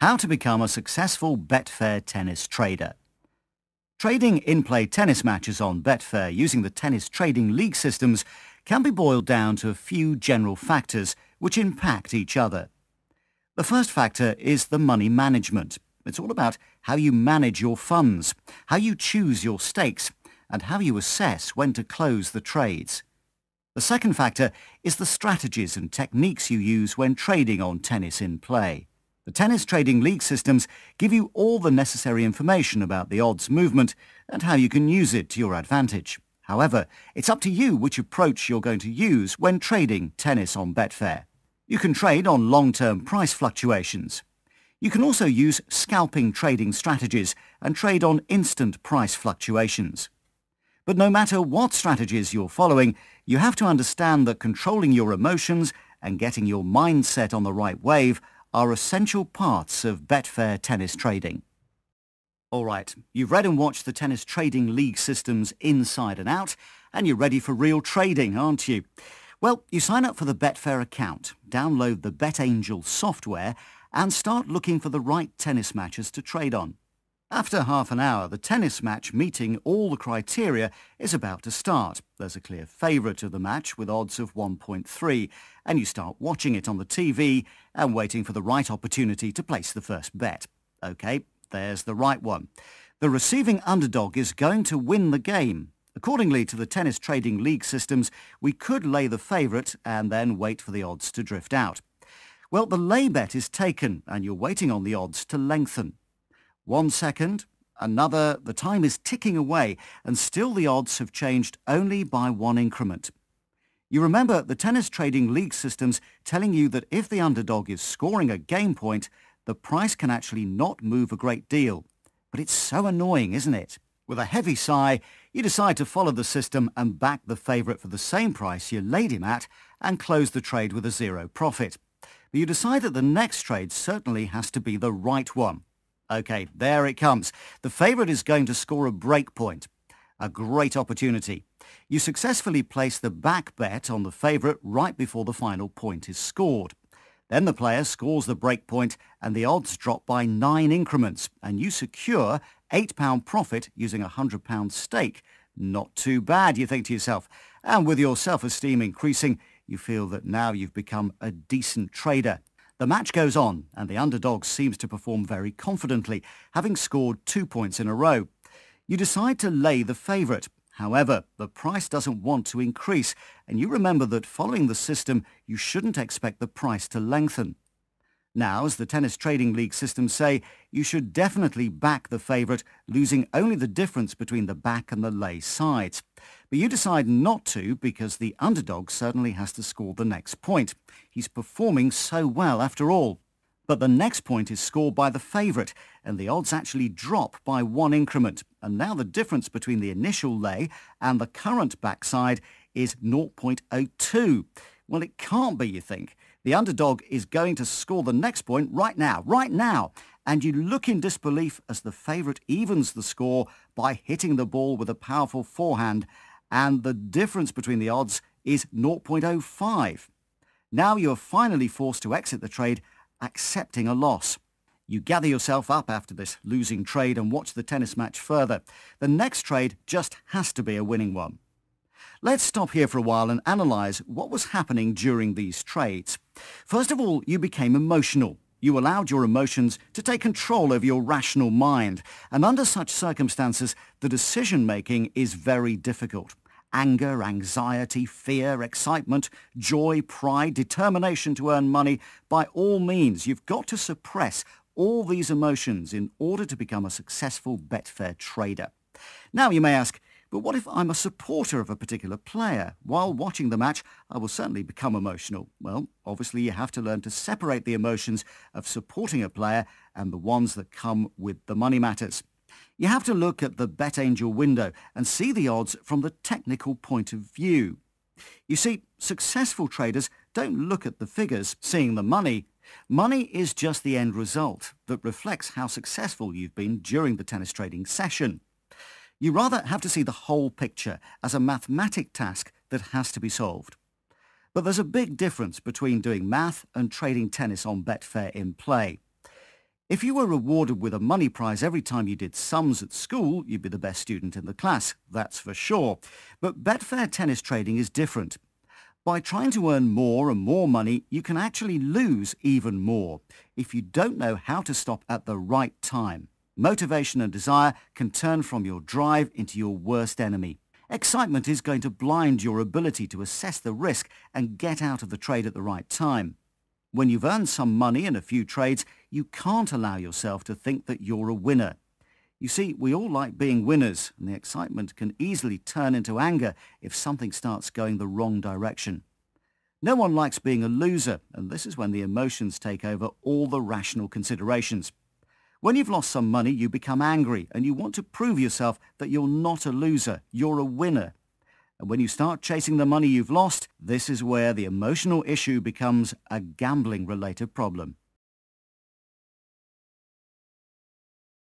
How to become a successful Betfair tennis trader. Trading in-play tennis matches on Betfair using the tennis trading league systems can be boiled down to a few general factors which impact each other. The first factor is the money management. It's all about how you manage your funds, how you choose your stakes, and how you assess when to close the trades. The second factor is the strategies and techniques you use when trading on tennis in play. The tennis trading league systems give you all the necessary information about the odds movement and how you can use it to your advantage. However, it's up to you which approach you're going to use when trading tennis on Betfair. You can trade on long-term price fluctuations. You can also use scalping trading strategies and trade on instant price fluctuations. But no matter what strategies you're following, you have to understand that controlling your emotions and getting your mindset on the right wave are essential parts of Betfair tennis trading. All right, you've read and watched the tennis trading league systems inside and out, and you're ready for real trading, aren't you? Well, you sign up for the Betfair account, download the BetAngel software, and start looking for the right tennis matches to trade on. After half an hour, the tennis match meeting all the criteria is about to start. There's a clear favourite of the match with odds of 1.3, and you start watching it on the TV and waiting for the right opportunity to place the first bet. OK, there's the right one. The receiving underdog is going to win the game. Accordingly to the tennis trading league systems, we could lay the favourite and then wait for the odds to drift out. Well, the lay bet is taken and you're waiting on the odds to lengthen. 1 second, another, the time is ticking away and still the odds have changed only by 1 increment. You remember the tennis trading league systems telling you that if the underdog is scoring a game point, the price can actually not move a great deal. But it's so annoying, isn't it? With a heavy sigh, you decide to follow the system and back the favourite for the same price you laid him at and close the trade with a zero profit. But you decide that the next trade certainly has to be the right one. OK, there it comes. The favourite is going to score a break point. A great opportunity. You successfully place the back bet on the favourite right before the final point is scored. Then the player scores the break point and the odds drop by 9 increments and you secure £8 profit using a £100 stake. Not too bad, you think to yourself. And with your self-esteem increasing, you feel that now you've become a decent trader. The match goes on and the underdog seems to perform very confidently, having scored 2 points in a row. You decide to lay the favourite. However, the price doesn't want to increase and you remember that following the system, you shouldn't expect the price to lengthen. Now, as the tennis trading league systems say, you should definitely back the favourite, losing only the difference between the back and the lay sides. But you decide not to because the underdog certainly has to score the next point. He's performing so well after all. But the next point is scored by the favourite and the odds actually drop by 1 increment. And now the difference between the initial lay and the current backside is 0.02. Well, it can't be, you think. The underdog is going to score the next point right now. And you look in disbelief as the favourite evens the score by hitting the ball with a powerful forehand. And the difference between the odds is 0.05. Now you are finally forced to exit the trade, accepting a loss. You gather yourself up after this losing trade and watch the tennis match further. The next trade just has to be a winning one. Let's stop here for a while and analyse what was happening during these trades. First of all, you became emotional. You allowed your emotions to take control over your rational mind. And under such circumstances, the decision-making is very difficult. Anger, anxiety, fear, excitement, joy, pride, determination to earn money. By all means, you've got to suppress all these emotions in order to become a successful Betfair trader. Now you may ask, but what if I'm a supporter of a particular player? While watching the match, I will certainly become emotional. Well, obviously you have to learn to separate the emotions of supporting a player and the ones that come with the money matters. You have to look at the BetAngel window and see the odds from the technical point of view. You see, successful traders don't look at the figures, seeing the money. Money is just the end result that reflects how successful you've been during the tennis trading session. You rather have to see the whole picture as a mathematic task that has to be solved. But there's a big difference between doing math and trading tennis on Betfair in play. If you were rewarded with a money prize every time you did sums at school, you'd be the best student in the class, that's for sure. But Betfair tennis trading is different. By trying to earn more and more money, you can actually lose even more if you don't know how to stop at the right time. Motivation and desire can turn from your drive into your worst enemy. Excitement is going to blind your ability to assess the risk and get out of the trade at the right time. When you've earned some money in a few trades, you can't allow yourself to think that you're a winner. You see, we all like being winners, and the excitement can easily turn into anger if something starts going the wrong direction. No one likes being a loser, and this is when the emotions take over all the rational considerations. When you've lost some money, you become angry, and you want to prove yourself that you're not a loser, you're a winner. And when you start chasing the money you've lost, this is where the emotional issue becomes a gambling-related problem.